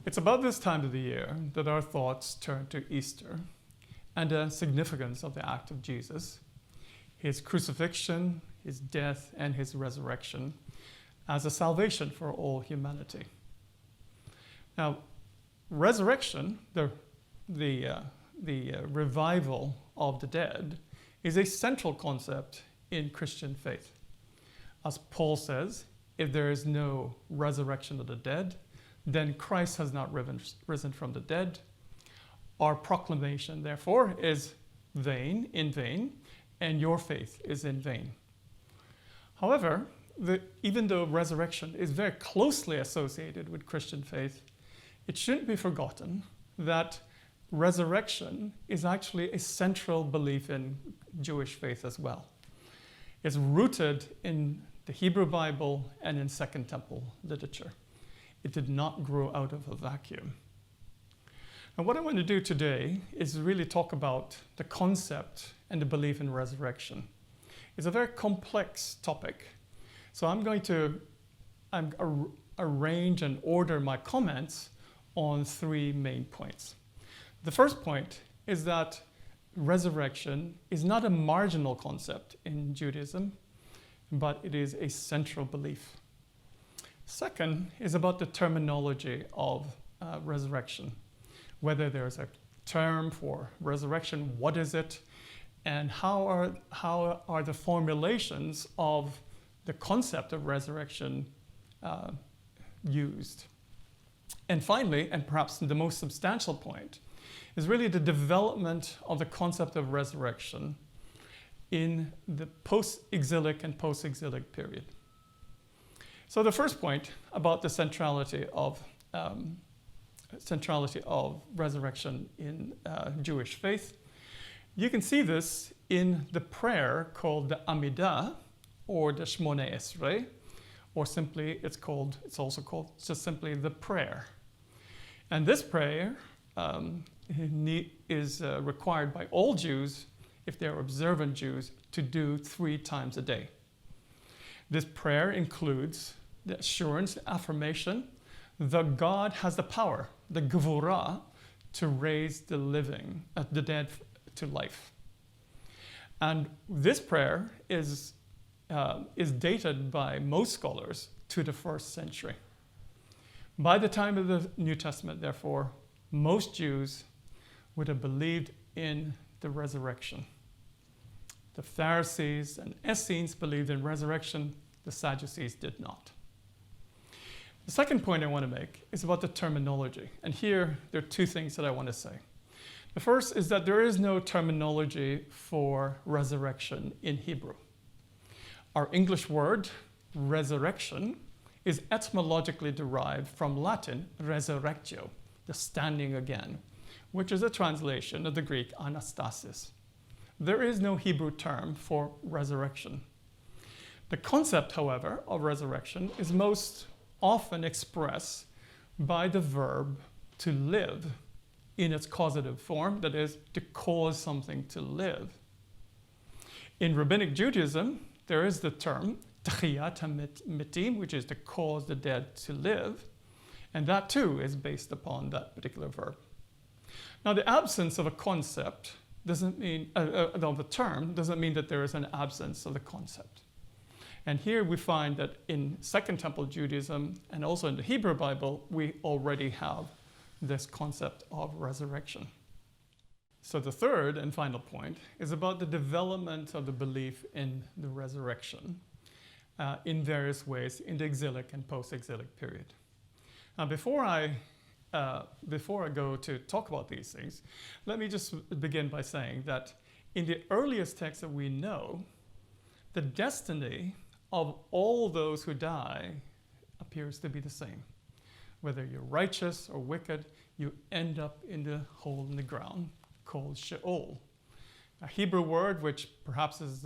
It's about this time of the year that our thoughts turn to Easter and the significance of the act of Jesus, his crucifixion, his death, and his resurrection as a salvation for all humanity. Now, resurrection, the revival of the dead, is a central concept in Christian faith. As Paul says, if there is no resurrection of the dead, then Christ has not risen from the dead. Our proclamation, therefore, is in vain, and your faith is in vain. However, even though resurrection is very closely associated with Christian faith, it shouldn't be forgotten that resurrection is actually a central belief in Jewish faith as well. It's rooted in the Hebrew Bible and in Second Temple literature. It did not grow out of a vacuum. And what I want to do today is really talk about the concept and the belief in resurrection. It's a very complex topic. So I'm going to arrange and order my comments on three main points. The first point is that resurrection is not a marginal concept in Judaism, but it is a central belief. Second is about the terminology of resurrection, whether there's a term for resurrection, what is it, and how are the formulations of the concept of resurrection used. And finally, and perhaps the most substantial point, is really the development of the concept of resurrection in the post-exilic and post-exilic period. So the first point about the centrality of resurrection in Jewish faith, you can see this in the prayer called the Amidah, or the Shmoneh Esrei, or simply it's also called just simply the prayer. And this prayer is required by all Jews, if they're observant Jews, to do 3 times a day. This prayer includes the assurance, the affirmation, that God has the power, the gevurah, to raise the dead to life. And this prayer is dated by most scholars to the 1st century. By the time of the New Testament, therefore, most Jews would have believed in the resurrection. The Pharisees and Essenes believed in resurrection. The Sadducees did not. The second point I want to make is about the terminology. And here, there are 2 things that I want to say. The first is that there is no terminology for resurrection in Hebrew. Our English word, resurrection, is etymologically derived from Latin resurrectio, the standing again, which is a translation of the Greek anastasis. There is no Hebrew term for resurrection. The concept, however, of resurrection is most often expressed by the verb to live in its causative form, that is, to cause something to live. In Rabbinic Judaism, there is the term Techiyat HaMetim, which is to cause the dead to live, and that too is based upon that particular verb. Now, the absence of a concept doesn't mean, of a term doesn't mean that there is an absence of the concept. And here we find that in Second Temple Judaism and also in the Hebrew Bible, we already have this concept of resurrection. So the third and final point is about the development of the belief in the resurrection in various ways in the exilic and post-exilic period. Now, before I go to talk about these things, let me just begin by saying that in the earliest texts that we know, the destiny of all those who die appears to be the same. Whether you're righteous or wicked, you end up in the hole in the ground called Sheol, a Hebrew word which perhaps is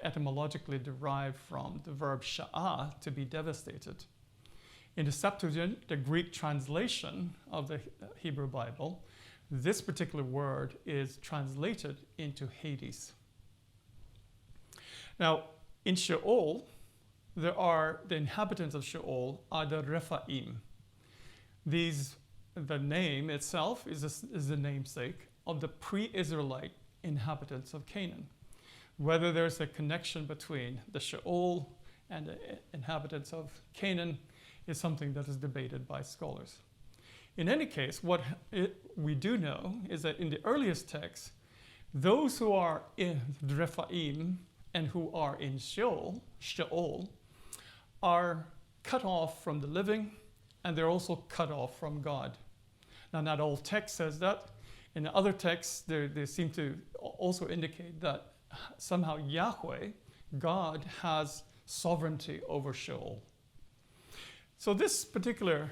etymologically derived from the verb sha'ah, to be devastated. In the Septuagint, the Greek translation of the Hebrew Bible, this particular word is translated into Hades. Now, in Sheol, the inhabitants of Sheol are the Rephaim. These the name itself is the namesake of the pre-Israelite inhabitants of Canaan. Whether there's a connection between the Sheol and the inhabitants of Canaan is something that is debated by scholars. In any case, what we do know is that in the earliest texts, those who are in Rephaim and who are in Sheol are cut off from the living, and they're also cut off from God. Now, not all text says that. In other texts, they seem to also indicate that somehow Yahweh, God, has sovereignty over Sheol. So this particular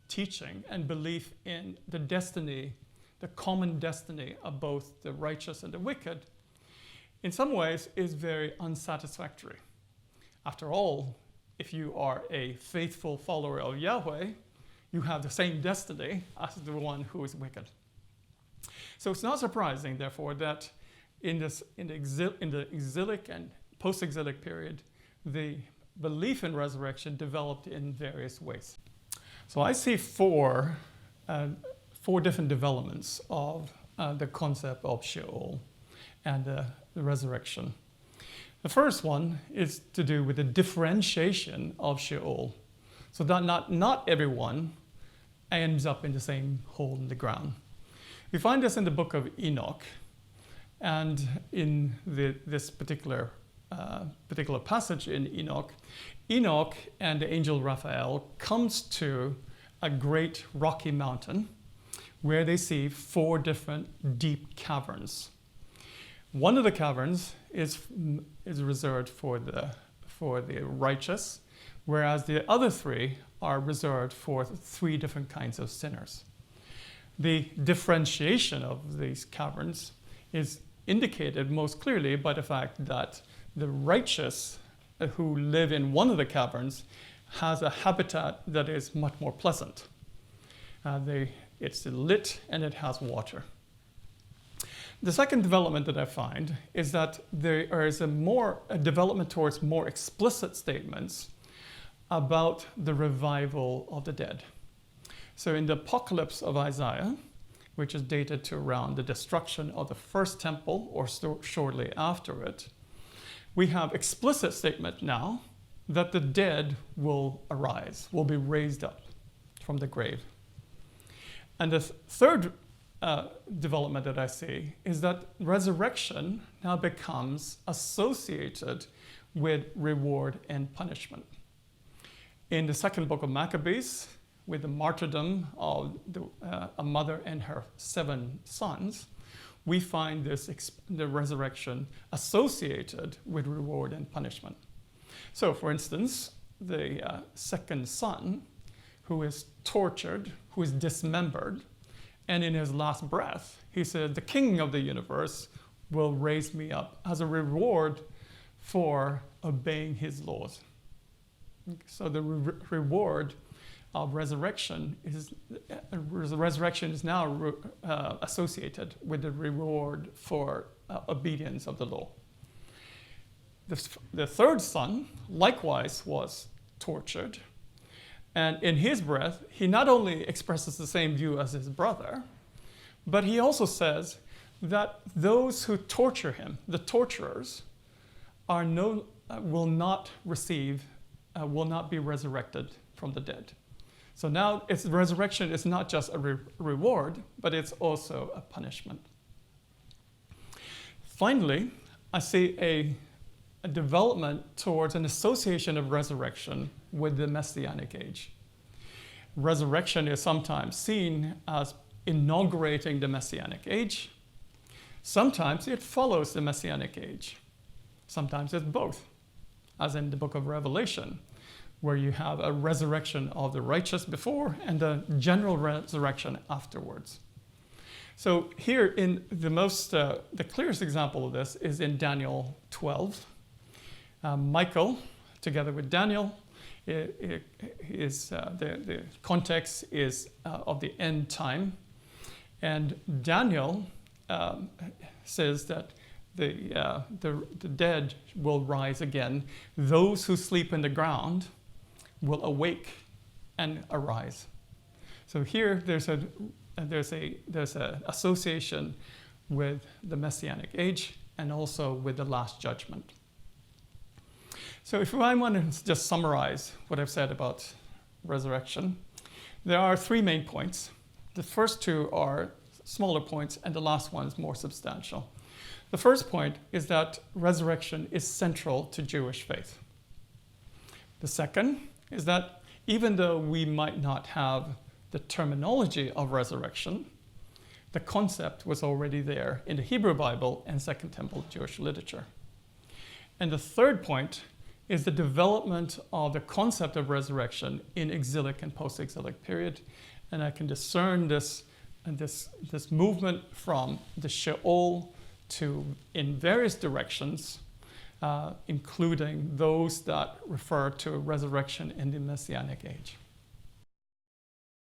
teaching and belief in the destiny, the common destiny of both the righteous and the wicked, in some ways is very unsatisfactory. After all, if you are a faithful follower of Yahweh, you have the same destiny as the one who is wicked. So it's not surprising, therefore, that in the exilic and post-exilic period, the belief in resurrection developed in various ways. So I see four different developments of the concept of Sheol and the resurrection. The first one is to do with the differentiation of Sheol, so that not everyone ends up in the same hole in the ground. We find this in the book of Enoch, and in this particular passage in Enoch, Enoch and the angel Raphael comes to a great rocky mountain where they see 4 different deep caverns. One of the caverns is reserved for the righteous, whereas the other 3 are reserved for 3 different kinds of sinners. The differentiation of these caverns is indicated most clearly by the fact that the righteous who live in one of the caverns has a habitat that is much more pleasant. It's lit and it has water. The second development that I find is that there is a development towards more explicit statements about the revival of the dead. So in the Apocalypse of Isaiah, which is dated to around the destruction of the first temple or shortly after it, we have explicit statement now that the dead will arise, will be raised up from the grave. And the third development that I see is that resurrection now becomes associated with reward and punishment. In the second book of Maccabees, with the martyrdom of a mother and her 7 sons, we find the resurrection associated with reward and punishment. So, for instance, the second son, who is tortured, who is dismembered, and in his last breath, he said, "The King of the universe will raise me up as a reward for obeying his laws." So the reward of resurrection is now associated with the reward for obedience of the law. The third son likewise was tortured, and in his breath, he not only expresses the same view as his brother, but he also says that those who torture him, the torturers, will not be resurrected from the dead. So now resurrection is not just a reward, but it's also a punishment. Finally, I see a development towards an association of resurrection with the Messianic age. Resurrection is sometimes seen as inaugurating the Messianic age. Sometimes it follows the Messianic age. Sometimes it's both, as in the book of Revelation, where you have a resurrection of the righteous before and a general resurrection afterwards. So here in the clearest example of this is in Daniel 12. Michael, together with Daniel, the context is of the end time. And Daniel says that the dead will rise again. Those who sleep in the ground will awake and arise. So here there's a association with the Messianic age and also with the Last Judgment. So if I want to just summarize what I've said about resurrection, there are three main points. The first two are smaller points, and the last one is more substantial. The first point is that resurrection is central to Jewish faith. The second is that even though we might not have the terminology of resurrection, the concept was already there in the Hebrew Bible and Second Temple Jewish literature. And the third point is the development of the concept of resurrection in exilic and post-exilic period. And I can discern this movement from the Sheol to in various directions, including those that refer to resurrection in the Messianic age.